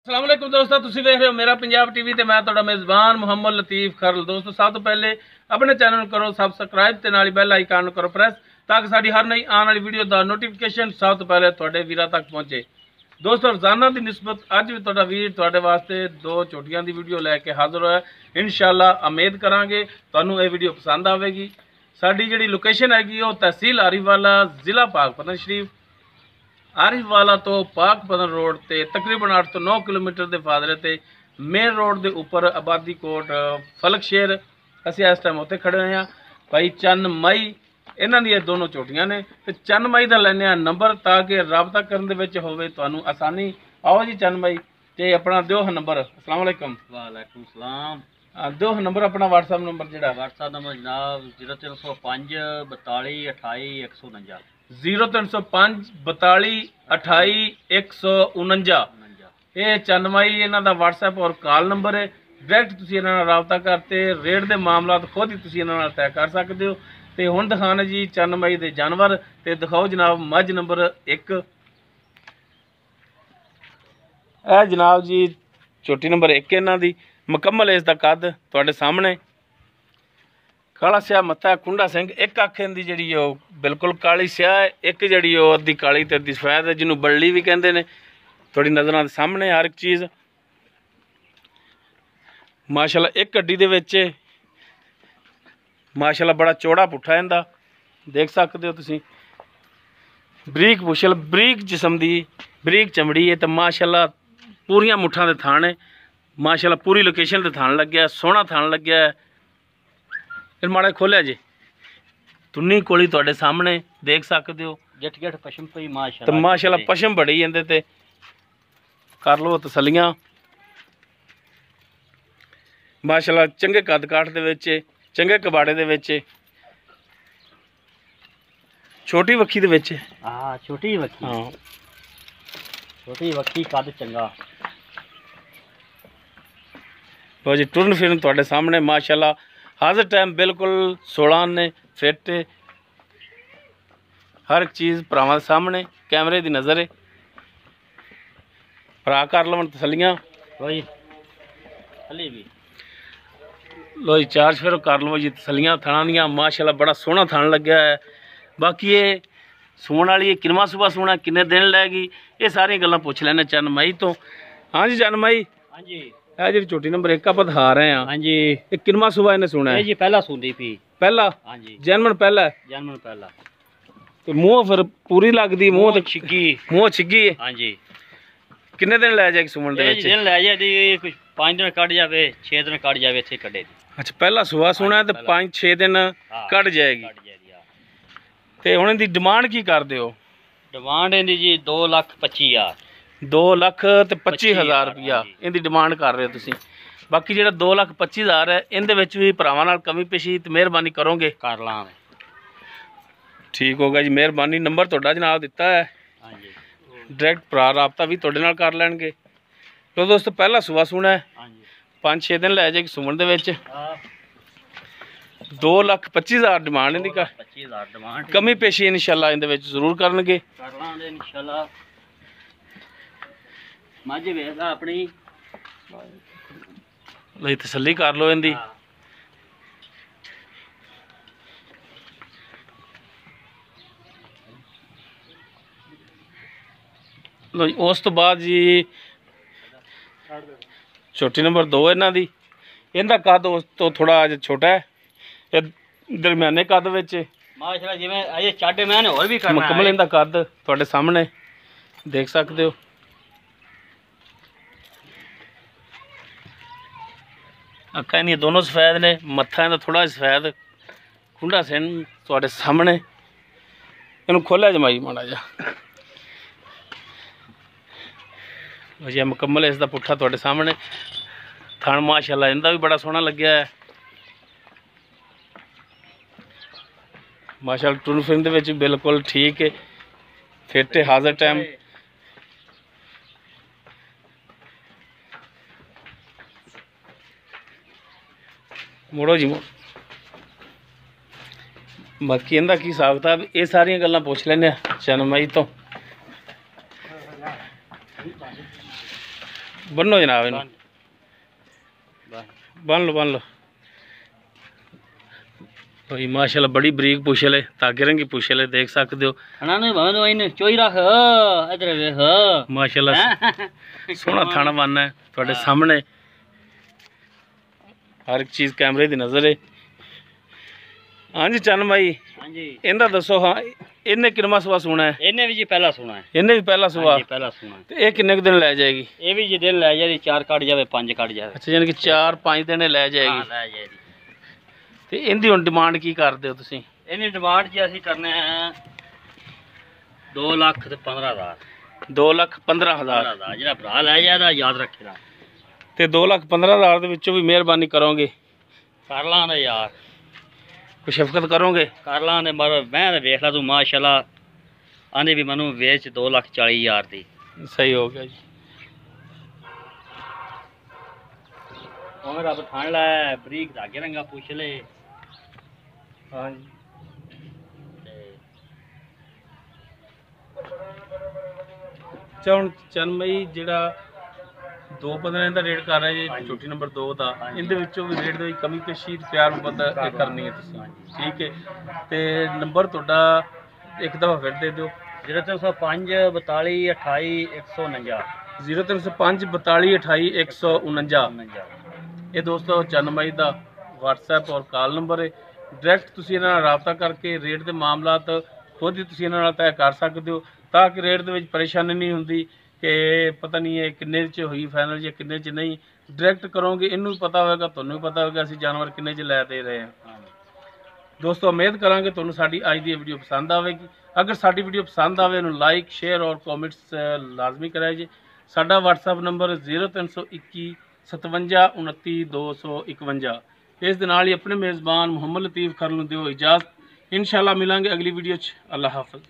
अस्सलाम वालेकुम दोस्तों, तुसीं देख रहे हो मेरा पंजाब टीवी ते मैं तुहाडा मेज़बान मुहम्मद लतीफ़ खरल। दोस्तों सब तो पहले अपने चैनल करो सबसक्राइब ते नाल बेल आइकन करो प्रेस ताकि साडी हर नई आने वाली वीडियो दा नोटिफिकेशन सब तो पहले तुहाडे वीरां तक पहुंचे। दोस्तों रोजाना की निस्बत अज भी तुहाडा वीर तुहाडे वास्ते दो चोटियां दी वीडियो लैके हाजिर होया। इंशाअल्लाह उम्मीद करांगे तुहानू ये वीडियो पसंद आवेगी। साडी जिहड़ी लोकेशन हैगी वो तहसील आरिफवाला, जिला पाकपतन शरीफ। आरिफवाला तो पाकपतन रोड ते तकरीबन 8 ਤੋਂ 9 किलोमीटर के फासले ते मेन रोड के उपर आबादी कोट फलक शेर असीं इस टाइम उत्थे खड़े हुए हैं। भाई चन्न मई इन्हां दी दोनों चोटियां ने ते चन्न मई दा लैने नंबर ताकि राबता करन दे विच होवे तुहानू आसानी। आओ जी चन्न मई ते अपना दिओ नंबर। अस्सलाम वालेकुम। वालेकुम सलाम। दिओ नंबर अपना व्हाट्सएप नंबर जिहड़ा। व्हाट्सएप नंबर जनाब 0305 42 28 149 0305 42 28 149। ये चन्नमई इन्हां दा व्हाट्सएप और कॉल नंबर है। डायरैक्ट तुसीं इन्हां नाल राबता करते रेट दे मामलात खुद ही तुसीं इन्हां नाल तय कर सकते हो। ते हुण दिखाने जी चन्नमई दे जानवर ते दिखाओ जनाब मझ नंबर 1। ए जनाब जी चोटी नंबर 1 इन्हां दी मुकम्मल इसदा कद तुहाडे सामने। काला स्याह मत्था कुंडा सिंह, एक अख इहदी जिहड़ी बिल्कुल काली स्याह है, एक जिहड़ी अद्धी काली ते अद्धी सफेद है, जिन्होंने बल्ली भी कहते हैं। थोड़ी नज़रां दे सामने हर एक चीज़ माशाल्लाह एक हड्डी दे विच माशाल्लाह बड़ा चौड़ा पुट्ठा इहदा देख सकते हो तुसीं। बरीक पुछल, बरीक जिस्म दी, बरीक चमड़ी है तो माशाल्लाह पूरियां मुट्ठां दे थान है। माशाल्लाह पूरी लोकेशन ते थान लग्या, सोहना थान लग्या है। फिर माड़ा खोलिया जी तुन्नी कोली तुहाडे सामने देख सकते हो। जट जट पशम पई तो माशाल्लाह माशाल्लाह पशम बड़ी इहदे ते कर लो तसलियां। माशाल्लाह चंगे कद काठ दे विच, चंगे कबाड़े दे विच, छोटी वक्खी दे विच। हां छोटी वक्खी, हाँ छोटी वक्खी कद चंगा। लो जी टुरन फिरन तुहाडे सामने माशाल्लाह हाजिर टाइम बिल्कुल 16 ने फिट हर एक चीज़ भरावां दे सामने कैमरे दी नज़र है। भरा कर लवन तसलियां। कोई हली भी लो जी चार्ज फिर कर लो जी तसलियां थाना दियां। माशाल्लाह बड़ा सोहना थान लग्या है। बाकी ये सूण वाली किनवा सुबह सूना किन्ने दिन लैगी ये सारी गल्लां पुछ लैने चन्न मई तो। हाँ जी चन्न मई, हां जी ਇਹ ਜਿਹੜੀ ਝੋਟੀ ਨੰਬਰ 1 ਆਪਾਂ ਦਿਖਾ ਰਹੇ ਆ। ਹਾਂਜੀ ਇਹ ਕਿੰਨਵਾਂ ਸੂਬਾ ਇਹਨੇ ਸੁਣਾ ਹੈ? ਇਹ ਜੀ ਪਹਿਲਾ ਸੁੰਦੀ ਪੀ। ਪਹਿਲਾ? ਹਾਂਜੀ ਜਨਮਨ ਪਹਿਲਾ ਹੈ। ਜਨਮਨ ਪਹਿਲਾ। ਤੇ ਮੂੰਹ ਫਿਰ ਪੂਰੀ ਲੱਗਦੀ ਮੂੰਹ ਤੇ ਛਿੱਗੀ। ਮੂੰਹ ਛਿੱਗੀ ਹੈ। ਹਾਂਜੀ ਕਿੰਨੇ ਦਿਨ ਲੈ ਜਾਏਗੀ ਸੁਮਣ ਦੇ ਵਿੱਚ? ਦਿਨ ਲੈ ਜਾਦੀ ਕੁਝ 5 ਦਿਨ ਕੱਢ ਜਾਵੇ 6 ਦਿਨ ਕੱਢ ਜਾਵੇ ਇੱਥੇ ਕੱਢੇ ਦੀ। ਅੱਛਾ ਪਹਿਲਾ ਸੂਬਾ ਸੁਣਾ ਤੇ 5-6 ਦਿਨ ਕੱਢ ਜਾਏਗੀ। ਤੇ ਹੁਣ ਇਹਦੀ ਡਿਮਾਂਡ ਕੀ ਕਰਦੇ ਹੋ? ਡਿਮਾਂਡ ਇਹਦੀ ਜੀ 2,25,000। 2,25,000 रुपया इनकी डिमांड कर रहे हो तुसी। बाकी जो 2,25,000 है इनके भी भरावां नाल कमी पेशी तो मेहरबानी करोगे? कर लांगे। ठीक होगा जी, मेहरबानी। नंबर तुहाडा जनाब दिता है, डायरैक्ट भरा राबता भी तुहाडे नाल कर लैणगे। तो दोस्तों पहला सुबह सुना है 5-6 दिन लै जाएगी सुमन दे विच। 2,25,000 डिमांड इनकी। 25,000 डिमांड, कमी पेशी इंशाअल्लाह इनदे विच जरूर करनगे। कर लांगे इंशाअल्लाह। मझ वेखदा अपनी ਲਈ तसल्ली कर लो इनकी। लो जी उस तो बाद जी छोटी नंबर 2 इन्हां दी। इनका कद उस तो थोड़ा छोटा है, ये दरम्याने कद विच माशाल्लाह जिवें अजे चाडे मैंने होर भी करना है। मुकम्मल इनका कद तुहाडे सामने देख सकते हो। अक्खां इहदियां दोनों सफेद ने, मत्था इहदा थोड़ा सफेद खुंडा सिन तुहाडे सामने। इहनूं खोलिया जमाई माड़ा जा जी मुकम्मल इसदा पुट्ठा तुहाडे सामने। थण माशाल्लाह इहदा भी बड़ा सोहना लग्या है। माशाल्लाह टुरन फिरन दे विच बिल्कुल ठीक है, फिट है हाजिर टाइम। मुड़ो जी मुड़। बाकी इनका की हिसाब किताब ये सारिया गल्लां पुछ लैने चन्न मई तो। बनो जनाब इन्हू बन लो भाई माशाल्लाह बड़ी बरीक पुछल है, धागे रंगी पुछल है, देख सकते हो। चोई रख इधर देख माशाल्लाह सोहना थाना बनना है थोड़े सामने, हर एक चीज़ कैमरे की नज़र है। हाँ जी चन्न भाई, हाँ जी इनका दसो। हाँ इन्हें किनवा सुबह सुना है? इन्हें भी जी पहला सुना है। इन्हें भी पहला सुबह? पहला सुना है। तो ये किन्ने दिन लै जाएगी? ये भी जी दिन लै जाएगी, 4 कट जाए 5 कट जाए। अच्छा यानी कि 4-5 दिन लै जाएगी। हाँ लै जाएगी। तो इनकी हुण डिमांड की करदे हो तुसीं? इन्हें डिमांड जी असीं करने हैं 2,15,000। 2,15,000 ਜਿਹੜਾ ਭਰਾ ਲੈ ਜਾਏਗਾ ਯਾਦ ਰੱਖੇਗਾ। ਤੇ 2,15,000 ਦੇ ਵਿੱਚੋਂ ਵੀ ਮਿਹਰਬਾਨੀ ਕਰੋਗੇ? ਕਰ ਲਾਂਗੇ ਯਾਰ, ਕੋਈ ਸ਼ਫਕਤ ਕਰੋਗੇ? ਕਰ ਲਾਂਗੇ। ਮਰ ਮੈਂ ਤਾਂ ਵੇਖ ਲਾ ਤੂੰ ਮਾਸ਼ਾਅੱਲਾ ਆਂਦੇ ਵੀ ਮੈਨੂੰ ਵੇਚ 2,40,000 ਦੀ। ਸਹੀ ਹੋ ਗਿਆ ਜੀ। ਉਹ ਰੱਬ ਠਾਣ ਲੈ, ਬਰੀਕ ਧਾਗੇ ਰੰਗਾ ਪੁੱਛ ਲੈ। ਹਾਂ ਜੀ ਹੁਣ ਚਨਮਈ ਜਿਹੜਾ 2,15 ਦਾ ਰੇਟ ਕਰ ਰਿਹਾ ਜੀ, ਛੋਟੀ ਨੰਬਰ 2 ਦਾ, ਇਹਦੇ ਵਿੱਚੋਂ ਵੀ ਰੇਟ ਦੇ ਵਿੱਚ ਕਮੀ ਪੇਸ਼ੀ ਪਿਆਰ ਮੁਹੱਬਤ ਕਰਨੀ ਹੈ ਤੁਸੀਂ, ਠੀਕ ਹੈ। ਤੇ ਨੰਬਰ ਤੁਹਾਡਾ ਇੱਕ ਦਫਾ ਫਿਰ ਦੇ ਦਿਓ। 0305 42 28 149। 0305 42 28 149। ਇਹ ਦੋਸਤੋ ਚਨਮਈ ਦਾ WhatsApp ਔਰ ਕਾਲ ਨੰਬਰ ਹੈ। ਡਾਇਰੈਕਟ ਤੁਸੀਂ ਇਹਨਾਂ ਨਾਲ ਰਾਬਤਾ ਕਰਕੇ ਰੇਟ ਦੇ ਮਾਮਲਾਤ ਖੁਦ ਹੀ ਤੁਸੀਂ ਇਹਨਾਂ ਨਾਲ ਤੈਅ ਕਰ ਸਕਦੇ ਹੋ, ਤਾਂ ਕਿ ਰੇਟ ਦੇ ਵਿੱਚ ਪਰੇਸ਼ਾਨੀ ਨਹੀਂ ਹੁੰਦੀ ਕਿ ਪਤਾ ਨਹੀਂ ਇਹ ਕਿੰਨੇ 'ਚ ਹੋਈ ਫਾਈਨਲ ਜਾਂ ਕਿੰਨੇ 'ਚ ਨਹੀਂ। ਡਾਇਰੈਕਟ ਕਰੋਗੇ, ਇਹਨੂੰ ਵੀ ਪਤਾ ਹੋਵੇਗਾ, ਤੁਹਾਨੂੰ ਵੀ ਪਤਾ ਹੋਵੇਗਾ ਅਸੀਂ ਜਾਨਵਰ ਕਿੰਨੇ 'ਚ ਲੈ ਦੇ ਰਹੇ ਹਾਂ। ਦੋਸਤੋ ਉਮੀਦ ਕਰਾਂਗੇ ਤੁਹਾਨੂੰ ਸਾਡੀ ਅੱਜ ਦੀ ਵੀਡੀਓ ਪਸੰਦ ਆਵੇਗੀ। ਅਗਰ ਸਾਡੀ ਵੀਡੀਓ ਪਸੰਦ ਆਵੇ ਇਹਨੂੰ ਲਾਈਕ ਸ਼ੇਅਰ ਔਰ ਕਮੈਂਟਸ ਲਾਜ਼ਮੀ ਕਰਾਇਆ ਜੀ। ਸਾਡਾ WhatsApp ਨੰਬਰ 0321 57 29 251। ਇਸ ਦੇ ਨਾਲ ਹੀ ਆਪਣੇ ਮੇਜ਼ਬਾਨ ਮੁਹੰਮਦ ਲਤੀਫ ਖਰ ਨੂੰ ਦਿਓ ਇਜਾਜ਼ਤ। इंशाल्लाह मिलांगे अगली वीडियो च। अल्लाह हाफ़िज़।